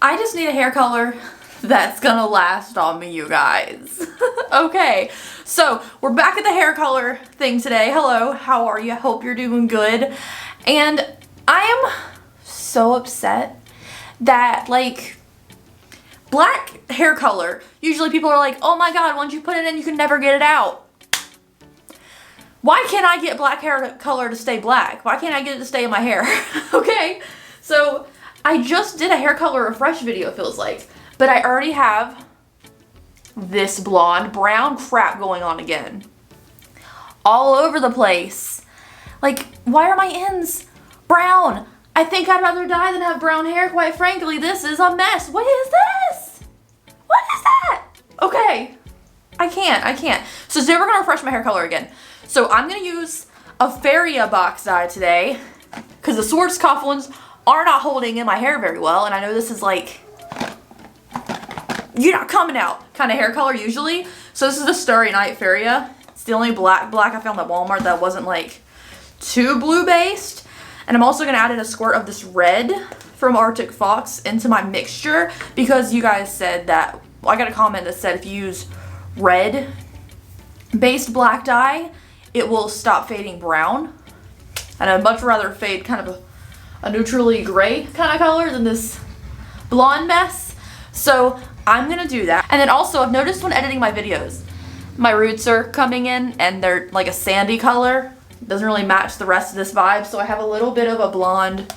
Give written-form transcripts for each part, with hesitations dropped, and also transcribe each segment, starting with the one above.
I just need a hair color that's gonna last on me, you guys. Okay, so we're back at the hair color thing today. Hello, how are you? I hope you're doing good. And I am so upset that, like, black hair color, usually people are like, oh my god, once you put it in, you can never get it out. Why can't I get black hair color to stay black? Why can't I get it to stay in my hair? Okay, so I just did a hair color refresh video, it feels like, but I already have this blonde brown crap going on again. All over the place. Like, why are my ends brown? I think I'd rather die than have brown hair, quite frankly. This is a mess. What is this? What is that? Okay, I can't. So today we're gonna refresh my hair color again. So I'm gonna use a Feria box dye today because the Schwarzkopf ones are not holding in my hair very well, and I know this is like, you're not coming out kind of hair color usually. So this is the Starry Night Feria. It's the only black I found at Walmart that wasn't like too blue based. And I'm also gonna add in a squirt of this red from Arctic Fox into my mixture because you guys said that, well, I got a comment that said if you use red based black dye, it will stop fading brown. And I'd much rather fade kind of a neutrally gray kind of color than this blonde mess. So I'm gonna do that. And then also I've noticed when editing my videos, my roots are coming in and they're like a sandy color. It doesn't really match the rest of this vibe. So I have a little bit of a blonde,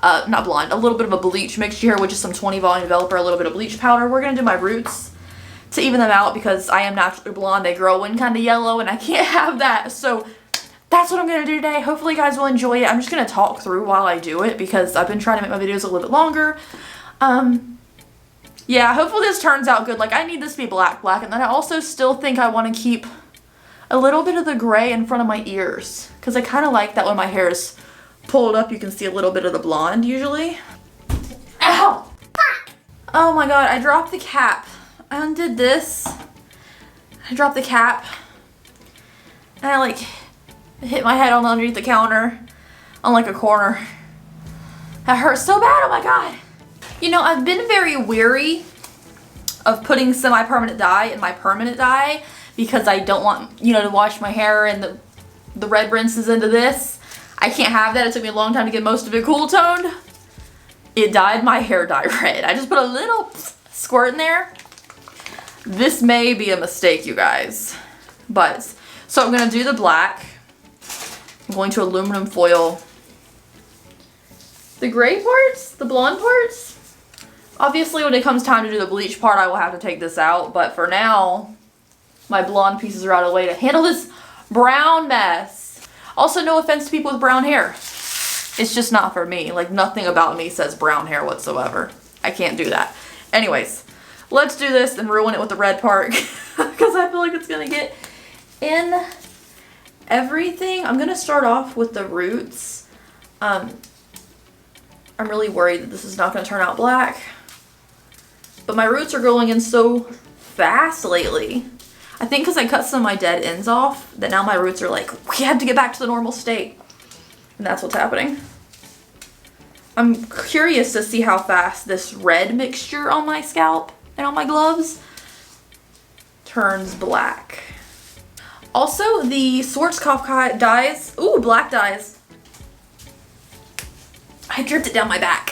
a little bit of a bleach mixture here, which is some 20 volume developer, a little bit of bleach powder. We're gonna do my roots to even them out because I am naturally blonde. They grow in kind of yellow and I can't have that. So that's what I'm gonna do today. Hopefully you guys will enjoy it. I'm just gonna talk through while I do it because I've been trying to make my videos a little bit longer. Yeah, hopefully this turns out good. Like, I need this to be black, and then I also still think I want to keep a little bit of the gray in front of my ears because I kind of like that when my hair is pulled up, you can see a little bit of the blonde usually. Ow! Oh my god, I dropped the cap. I undid this. I dropped the cap. And I like hit my head on underneath the counter on like a corner. That hurts so bad, oh my god. You know, I've been very weary of putting semi-permanent dye in my permanent dye because I don't want, you know, to wash my hair and the red rinses into this. I can't have that. It took me a long time to get most of it cool toned. It dyed my hair dye red. I just put a little squirt in there. This may be a mistake, you guys. But, so I'm gonna do the black. I'm going to aluminum foil the gray parts, the blonde parts. Obviously when it comes time to do the bleach part, I will have to take this out, but for now, my blonde pieces are out of the way to handle this brown mess. Also, no offense to people with brown hair. It's just not for me. Like, nothing about me says brown hair whatsoever. I can't do that. Anyways, let's do this and ruin it with the red part because I feel like it's gonna get in everything. I'm gonna start off with the roots. I'm really worried that this is not gonna turn out black, but my roots are going in so fast lately. I think because I cut some of my dead ends off, that now my roots are like, we have to get back to the normal state. And that's what's happening. I'm curious to see how fast this red mixture on my scalp and on my gloves turns black. Also, the Schwarzkopf dyes, ooh, black dyes. I dripped it down my back.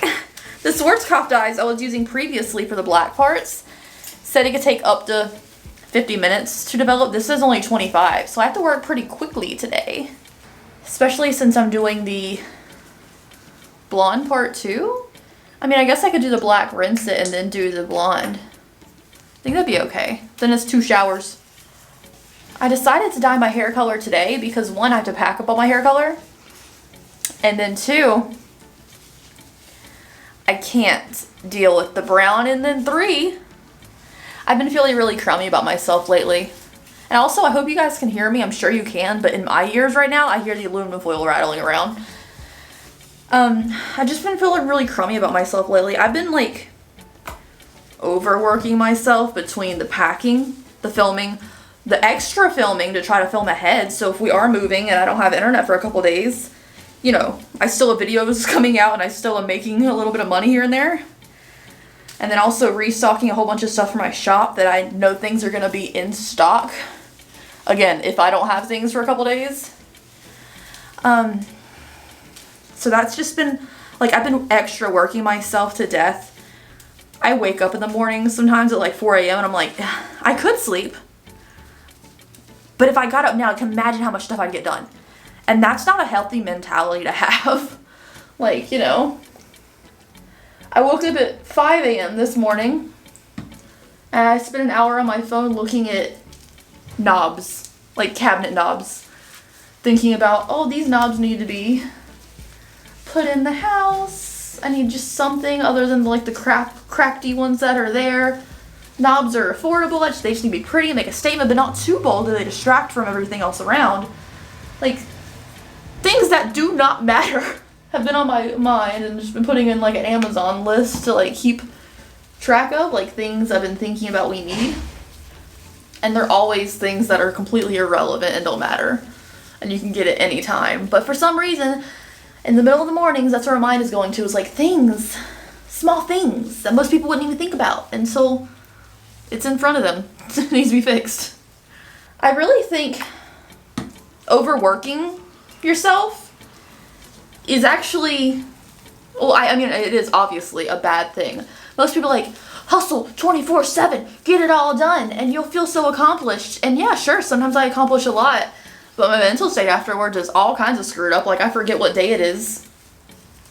The Schwarzkopf dyes I was using previously for the black parts said it could take up to 50 minutes to develop. This is only 25, so I have to work pretty quickly today. Especially since I'm doing the blonde part too. I mean, I guess I could do the black, rinse it, and then do the blonde. I think that'd be okay. Then it's 2 showers. I decided to dye my hair color today because 1, I have to pack up all my hair color. And then 2, I can't deal with the brown. And then 3, I've been feeling really crummy about myself lately. And also, I hope you guys can hear me. I'm sure you can, but in my ears right now, I hear the aluminum foil rattling around. I've just been feeling really crummy about myself lately. I've been like overworking myself between the packing, the filming, the extra filming to try to film ahead. So if we are moving and I don't have internet for a couple days, you know, I still have videos coming out and I still am making a little bit of money here and there. And then also restocking a whole bunch of stuff for my shop that I know things are going to be in stock. Again, if I don't have things for a couple days. So that's just been, like, I've been extra working myself to death. I wake up in the morning sometimes at like 4 a.m. and I'm like, I could sleep. But if I got up now, I can imagine how much stuff I'd get done. And that's not a healthy mentality to have. Like, you know, I woke up at 5 a.m. this morning and I spent an hour on my phone looking at knobs, like cabinet knobs. Thinking about, oh, these knobs need to be put in the house. I need just something other than like the crafty ones that are there. Knobs are affordable, they just need to be pretty, make a statement, but not too bold that they distract from everything else around. Like, things that do not matter have been on my mind, and just been putting in like an Amazon list to like keep track of, like things I've been thinking about we need. And they're always things that are completely irrelevant and don't matter. And you can get it anytime. But for some reason, in the middle of the mornings, that's where my mind is going to, is like things, small things that most people wouldn't even think about until it's in front of them. It needs to be fixed. I really think overworking yourself is actually, well, I mean, it is obviously a bad thing. Most people like, hustle 24/7, get it all done, and you'll feel so accomplished. And yeah, sure, sometimes I accomplish a lot, but my mental state afterwards is all kinds of screwed up. Like, I forget what day it is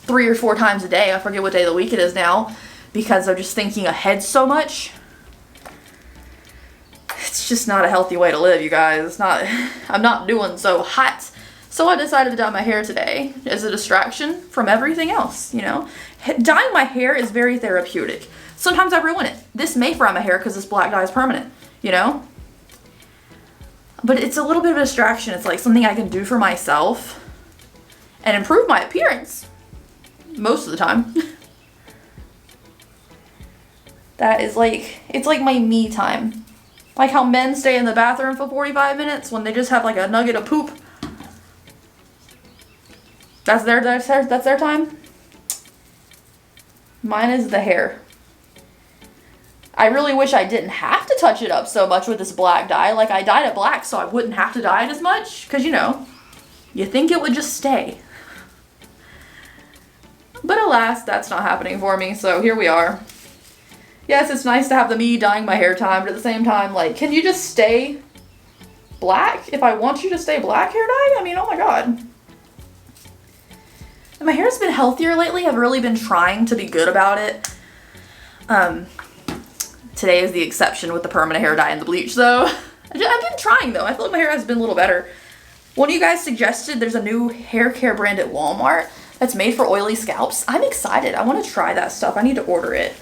3 or 4 times a day. I forget what day of the week it is now because I'm just thinking ahead so much. It's just not a healthy way to live, you guys. It's not, I'm not doing so hot. So I decided to dye my hair today as a distraction from everything else, you know. Dyeing my hair is very therapeutic. Sometimes I ruin it. This may fry my hair because this black dye is permanent, you know. But it's a little bit of a distraction. It's like something I can do for myself and improve my appearance most of the time. That is like, it's like my me time. Like how men stay in the bathroom for 45 minutes when they just have like a nugget of poop. That's their time. Mine is the hair. I really wish I didn't have to touch it up so much with this black dye. Like, I dyed it black so I wouldn't have to dye it as much. Because, you know, you think it would just stay. But alas, that's not happening for me, so here we are. Yes, it's nice to have the me dyeing my hair time, but at the same time, like, can you just stay black if I want you to stay black hair dye? I mean, oh my god. And my hair's been healthier lately. I've really been trying to be good about it. Today is the exception with the permanent hair dye and the bleach, though. I've been trying, though. I feel like my hair has been a little better. One of you guys suggested there's a new hair care brand at Walmart that's made for oily scalps. I'm excited. I want to try that stuff. I need to order it.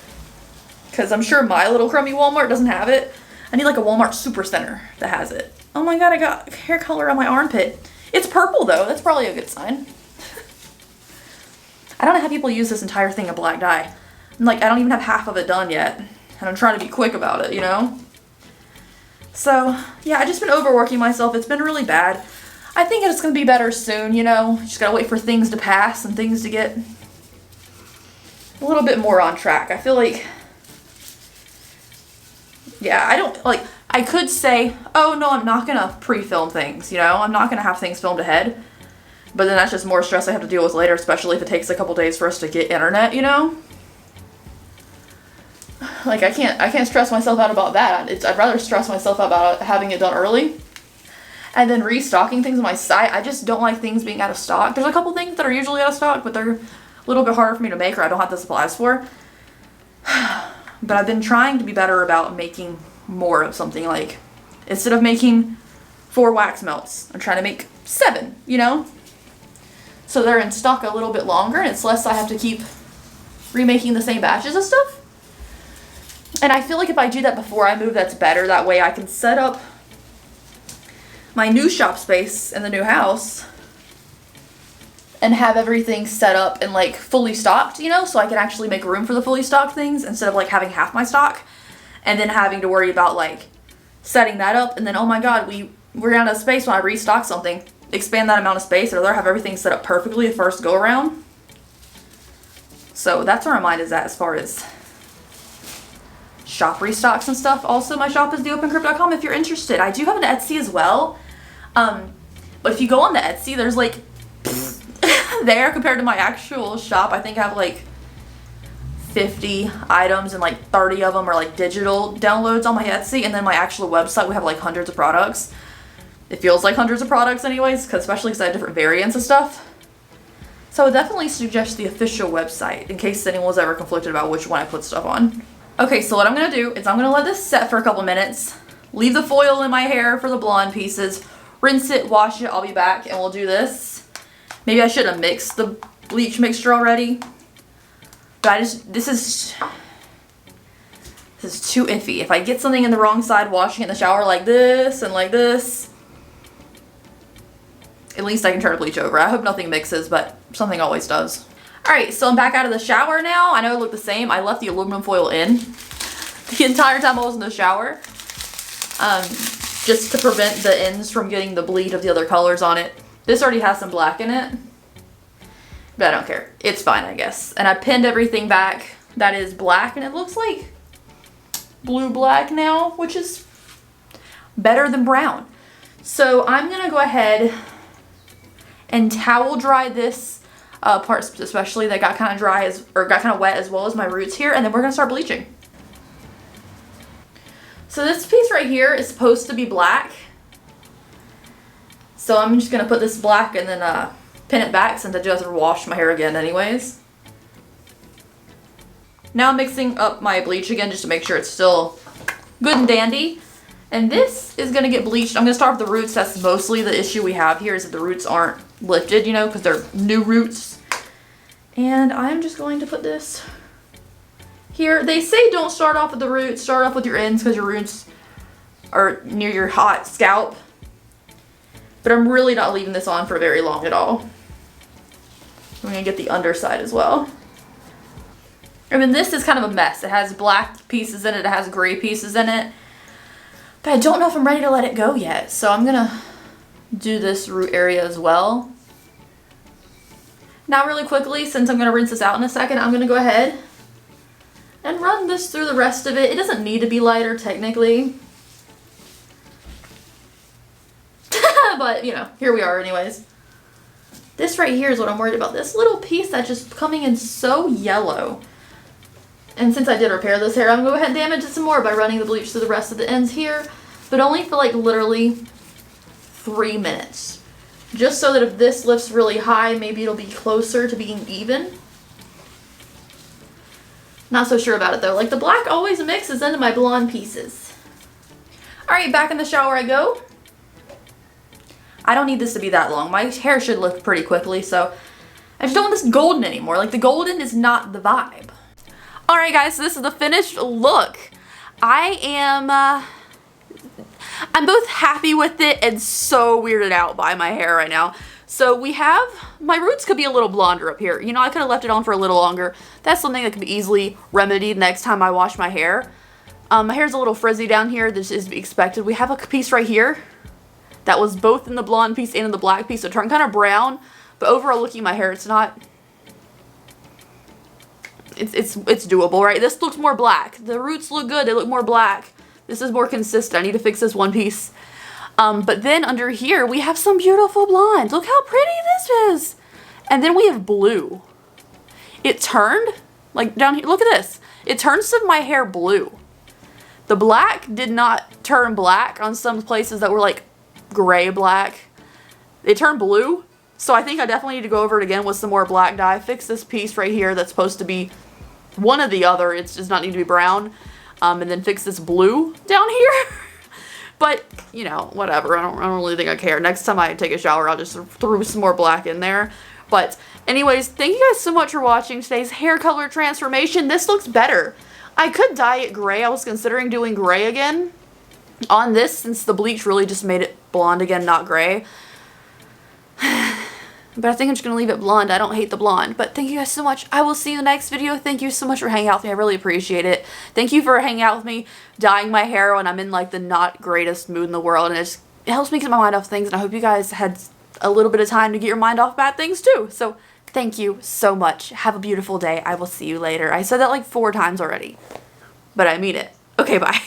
Because I'm sure my little crummy Walmart doesn't have it. I need like a Walmart Supercenter that has it. Oh my god, I got hair color on my armpit. It's purple, though. That's probably a good sign. I don't know how people use this entire thing of black dye. Like, I don't even have half of it done yet. And I'm trying to be quick about it, you know? So, yeah, I've just been overworking myself. It's been really bad. I think it's going to be better soon, you know? Just gotta wait for things to pass and things to get a little bit more on track. I feel like, yeah, I don't, like, I could say, oh, no, I'm not going to pre-film things, you know? I'm not going to have things filmed ahead. But then that's just more stress I have to deal with later, especially if it takes a couple days for us to get internet, you know? Like, I can't stress myself out about that. I'd rather stress myself out about having it done early. And then restocking things on my site. I just don't like things being out of stock. There's a couple things that are usually out of stock, but they're a little bit harder for me to make or I don't have the supplies for. But I've been trying to be better about making more of something. Like, instead of making 4 wax melts, I'm trying to make 7, you know? So they're in stock a little bit longer and it's less I have to keep remaking the same batches of stuff. And I feel like if I do that before I move, that's better. That way I can set up my new shop space in the new house and have everything set up and like fully stocked, you know, so I can actually make room for the fully stocked things instead of like having half my stock and then having to worry about like setting that up and then, oh my god, we're down to space when I restock something. Expand that amount of space, or rather have everything set up perfectly the first go around. So that's where my mind is at as far as shop restocks and stuff. Also, my shop is theopencrypt.com if you're interested. I do have an Etsy as well. But if you go on the Etsy, there's like there compared to my actual shop. I think I have like 50 items and like 30 of them are like digital downloads on my Etsy, and then my actual website we have like hundreds of products. It feels like hundreds of products anyways, especially because I have different variants and stuff. So I would definitely suggest the official website in case anyone was ever conflicted about which one I put stuff on. Okay, so what I'm gonna do is I'm gonna let this set for a couple minutes, leave the foil in my hair for the blonde pieces, rinse it, wash it, I'll be back and we'll do this. Maybe I should have mixed the bleach mixture already. But this is too iffy. If I get something in the wrong side washing it in the shower like this and like this, at least I can turn the bleach over. I hope nothing mixes, but something always does. Alright, so I'm back out of the shower now. I know it looked the same. I left the aluminum foil in the entire time I was in the shower. Just to prevent the ends from getting the bleed of the other colors on it. This already has some black in it. But I don't care. It's fine, I guess. And I pinned everything back that is black, and it looks like blue-black now, which is better than brown. So I'm going to go ahead and towel dry this part, especially that got kind of dry got kind of wet, as well as my roots here, and then we're going to start bleaching. So this piece right here is supposed to be black. So I'm just going to put this black and then pin it back since I just have to wash my hair again anyways. Now I'm mixing up my bleach again just to make sure it's still good and dandy. And this is going to get bleached. I'm going to start with the roots. That's mostly the issue we have here, is that the roots aren't lifted, you know, because they're new roots. And I'm just going to put this here. They say don't start off with the roots, start off with your ends because your roots are near your hot scalp. But I'm really not leaving this on for very long at all. I'm going to get the underside as well. I mean, this is kind of a mess. It has black pieces in it. It has gray pieces in it. But I don't know if I'm ready to let it go yet. So I'm going to do this root area as well. Now really quickly, since I'm going to rinse this out in a second, I'm going to go ahead and run this through the rest of it. It doesn't need to be lighter technically. But, you know, here we are anyways. This right here is what I'm worried about. This little piece that's just coming in so yellow. And since I did repair this hair, I'm going to go ahead and damage it some more by running the bleach through the rest of the ends here. But only for like literally 3 minutes. Just so that if this lifts really high, maybe it'll be closer to being even. Not so sure about it though. Like the black always mixes into my blonde pieces. Alright, back in the shower I go. I don't need this to be that long. My hair should lift pretty quickly, so I just don't want this golden anymore. Like the golden is not the vibe. Alright guys, so this is the finished look. I'm both happy with it and so weirded out by my hair right now. So we have, my roots could be a little blonder up here. You know, I could have left it on for a little longer. That's something that can be easily remedied next time I wash my hair. My hair's a little frizzy down here. This is to be expected. We have a piece right here that was both in the blonde piece and in the black piece. So it turned kind of brown. But overall, looking at my hair, it's not... It's doable, right? This looks more black. The roots look good. They look more black. This is more consistent. I need to fix this one piece. But then under here, we have some beautiful blonde. Look how pretty this is. And then we have blue. It turned, like down here, look at this. It turned some of my hair blue. The black did not turn black on some places that were like gray black. It turned blue. So I think I definitely need to go over it again with some more black dye. Fix this piece right here that's supposed to be one or the other. It does not need to be brown. And then fix this blue down here. But, you know, whatever. I don't really think I care. Next time I take a shower, I'll just throw some more black in there. But anyways, thank you guys so much for watching today's hair color transformation. This looks better. I could dye it gray. I was considering doing gray again on this since the bleach really just made it blonde again, not gray. But I think I'm just going to leave it blonde. I don't hate the blonde. But thank you guys so much. I will see you in the next video. Thank you so much for hanging out with me. I really appreciate it. Thank you for hanging out with me, dyeing my hair when I'm in like the not greatest mood in the world. And it helps me get my mind off things. And I hope you guys had a little bit of time to get your mind off bad things too. So thank you so much. Have a beautiful day. I will see you later. I said that like 4 times already. But I mean it. Okay, bye.